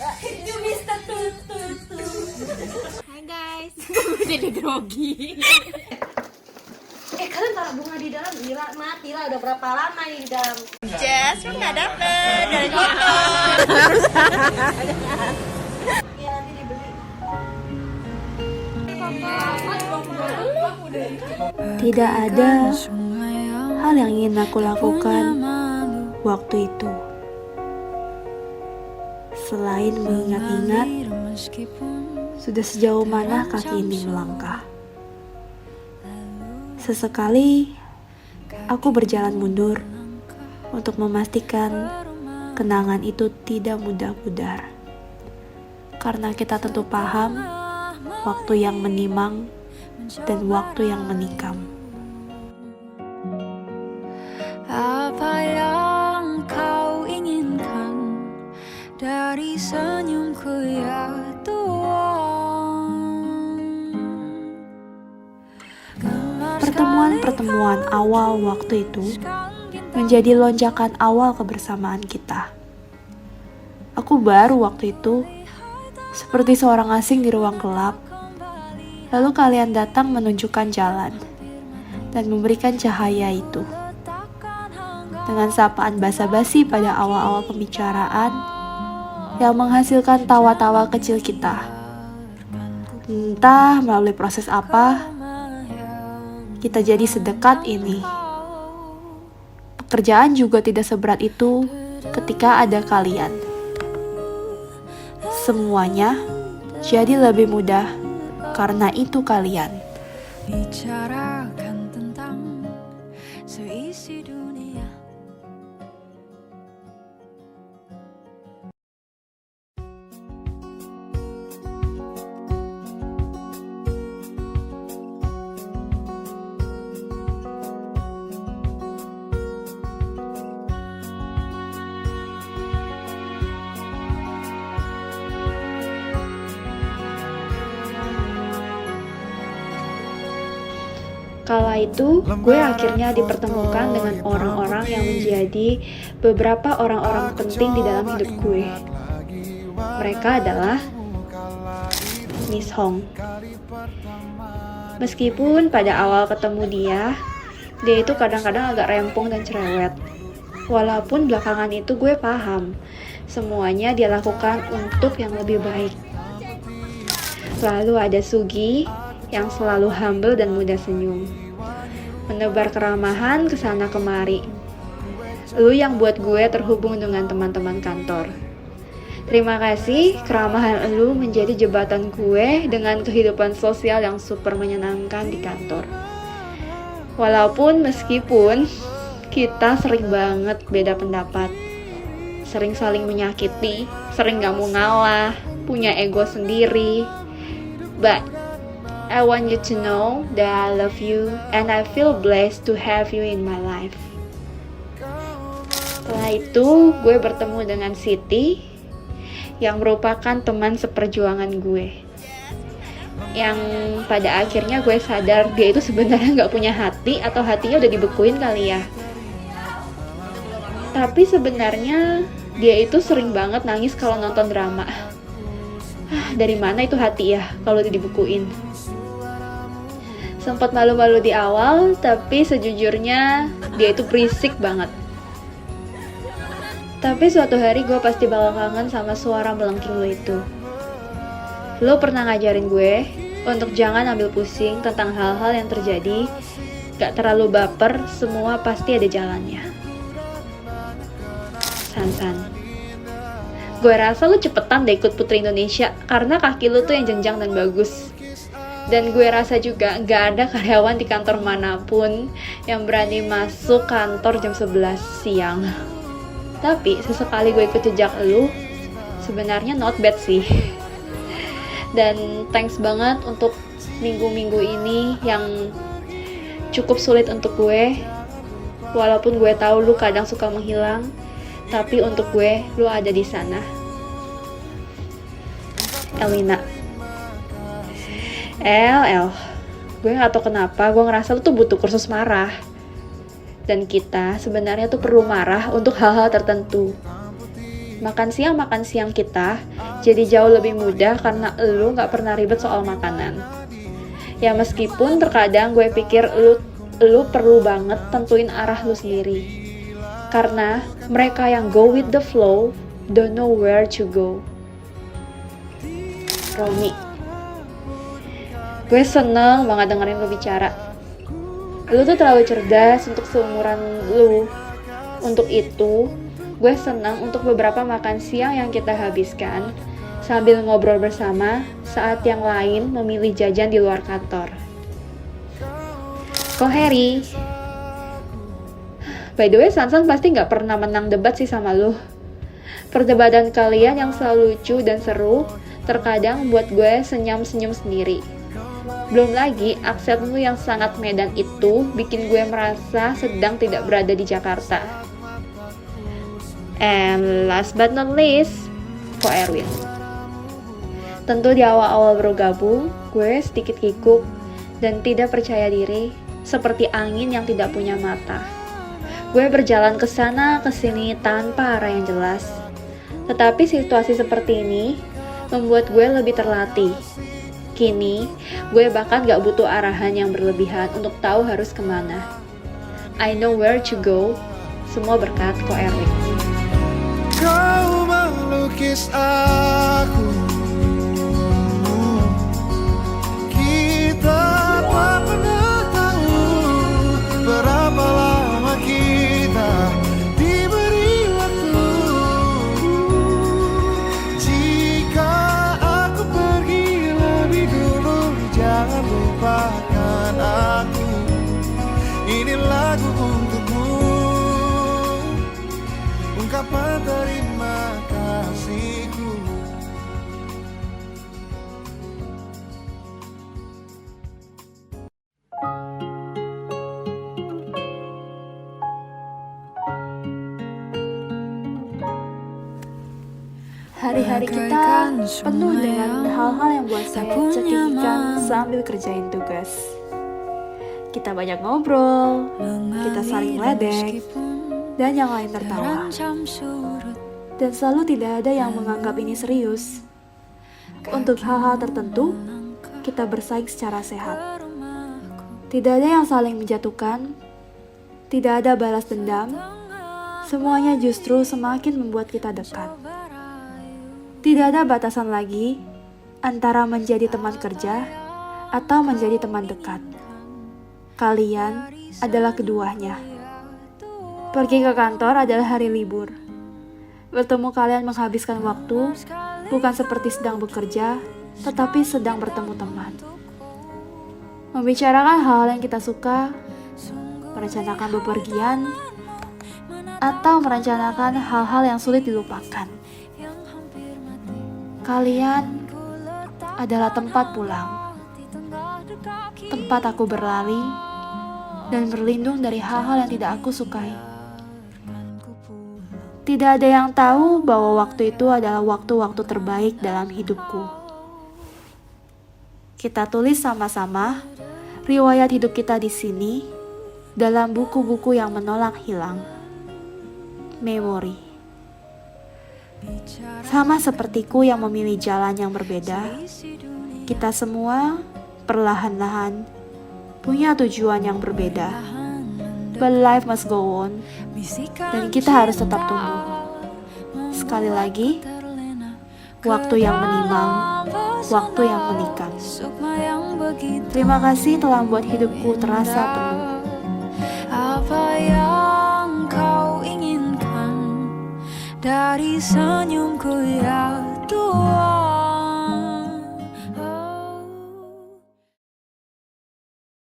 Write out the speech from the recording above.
You missed the tut. Hai guys, jadi grogi. Kalian taruh bunga di dalam, gila mati lah, udah berapa lama ini di dalam. Jess, lu nggak dapet dari foto. Iya nanti dibeli. Tidak ada hal yang ingin aku lakukan waktu itu selain mengingat-ingat sudah sejauh mana kaki ini melangkah. Sesekali aku berjalan mundur untuk memastikan kenangan itu tidak mudah pudar. Karena kita tentu paham waktu yang menimang dan waktu yang menikam. Apa yang kau inginkan dari senyumku ya Tuhan? Pertemuan-pertemuan awal waktu itu menjadi lonjakan awal kebersamaan kita. Aku baru waktu itu seperti seorang asing di ruang gelap. Lalu kalian datang menunjukkan jalan dan memberikan cahaya itu. Dengan sapaan basa-basi pada awal-awal pembicaraan yang menghasilkan tawa-tawa kecil kita. Entah melalui proses apa, kita jadi sedekat ini. Pekerjaan juga tidak seberat itu ketika ada kalian. Semuanya jadi lebih mudah karena itu kalian. Bicarakan tentang seisi dunia. Kala itu, gue akhirnya dipertemukan dengan orang-orang yang menjadi beberapa orang-orang penting di dalam hidup gue. Mereka adalah Miss Hong. Meskipun pada awal ketemu dia itu kadang-kadang agak rempong dan cerewet. Walaupun belakangan itu gue paham, semuanya dia lakukan untuk yang lebih baik. Lalu ada Sugi, yang selalu humble dan mudah senyum, menebar keramahan kesana kemari. Lu yang buat gue terhubung dengan teman-teman kantor. Terima kasih, keramahan lu menjadi jembatan gue dengan kehidupan sosial yang super menyenangkan di kantor. Walaupun meskipun kita sering banget beda pendapat, sering saling menyakiti, sering gak mau ngalah, punya ego sendiri, but I want you to know that I love you and I feel blessed to have you in my life. Setelah itu, gue bertemu dengan Siti yang merupakan teman seperjuangan gue. Yang pada akhirnya gue sadar dia itu sebenarnya gak punya hati atau hatinya udah dibekuin kali ya. Tapi sebenarnya dia itu sering banget nangis kalau nonton drama. Dari mana itu hati ya kalau udah dibekuin? Sempat malu-malu di awal, tapi sejujurnya dia itu berisik banget. Tapi suatu hari gue pasti bakal kangen sama suara melengking lo itu. Lo pernah ngajarin gue untuk jangan ambil pusing tentang hal-hal yang terjadi, gak terlalu baper, semua pasti ada jalannya. San-san, gue rasa lo cepetan deh ikut Putri Indonesia karena kaki lo tuh yang jenjang dan bagus. Dan gue rasa juga gak ada karyawan di kantor manapun yang berani masuk kantor jam 11 siang. Tapi sesekali gue ikut jejak lu, sebenarnya not bad sih. Dan thanks banget untuk minggu-minggu ini yang cukup sulit untuk gue. Walaupun gue tahu lu kadang suka menghilang, tapi untuk gue, lu ada di sana. Elina. Gue gak tau kenapa gue ngerasa lu tuh butuh kursus marah. Dan kita sebenarnya tuh perlu marah untuk hal-hal tertentu. makan siang kita jadi jauh lebih mudah karena lu gak pernah ribet soal makanan. Ya meskipun terkadang gue pikir lu perlu banget tentuin arah lu sendiri. Karena mereka yang go with the flow don't know where to go. Romi, gue seneng banget dengerin lu bicara. Lu tuh terlalu cerdas untuk seumuran lu. Untuk itu, gue senang untuk beberapa makan siang yang kita habiskan sambil ngobrol bersama saat yang lain memilih jajan di luar kantor. Kok Harry? By the way, Sansan pasti gak pernah menang debat sih sama lu. Perdebatan kalian yang selalu lucu dan seru terkadang buat gue senyum-senyum sendiri. Belum lagi, aksenmu yang sangat Medan itu bikin gue merasa sedang tidak berada di Jakarta. And last but not least, Ko Erwin. Tentu di awal-awal bergabung, gue sedikit kikuk dan tidak percaya diri seperti angin yang tidak punya mata. Gue berjalan ke sana ke sini tanpa arah yang jelas. Tetapi situasi seperti ini membuat gue lebih terlatih. Kini, gue bahkan gak butuh arahan yang berlebihan untuk tahu harus kemana. I know where to go, semua berkat Ko Erwin. Kau melukis aku, kita tak pernah tahu berapa lama kita diberi waktu. Jika aku pergi lebih dulu, jangan lupakan aku. Ini lagu untukmu, ungkapan terima kasihku. Hari-hari kita penuh dengan hal-hal yang buat saya cekikikan sambil kerjain tugas. Kita banyak ngobrol, kita saling ledek, dan yang lain tertawa. Dan selalu tidak ada yang menganggap ini serius. Untuk hal-hal tertentu, kita bersaing secara sehat. Tidak ada yang saling menjatuhkan, tidak ada balas dendam. Semuanya justru semakin membuat kita dekat. Tidak ada batasan lagi antara menjadi teman kerja atau menjadi teman dekat. Kalian adalah keduanya. Pergi ke kantor adalah hari libur. Bertemu kalian menghabiskan waktu, bukan seperti sedang bekerja, tetapi sedang bertemu teman. Membicarakan hal yang kita suka, merencanakan bepergian, atau merencanakan hal-hal yang sulit dilupakan. Kalian adalah tempat pulang, tempat aku berlari dan berlindung dari hal-hal yang tidak aku sukai. Tidak ada yang tahu bahwa waktu itu adalah waktu-waktu terbaik dalam hidupku. Kita tulis sama-sama riwayat hidup kita di sini dalam buku-buku yang menolak hilang. Memori. Sama sepertiku yang memilih jalan yang berbeda, kita semua perlahan-lahan punya tujuan yang berbeda. But life must go on, dan kita harus tetap tumbuh. Sekali lagi, waktu yang menimang, waktu yang menikam. Terima kasih telah membuat hidupku terasa penuh. Apa yang kau inginkan dari senyumku ya?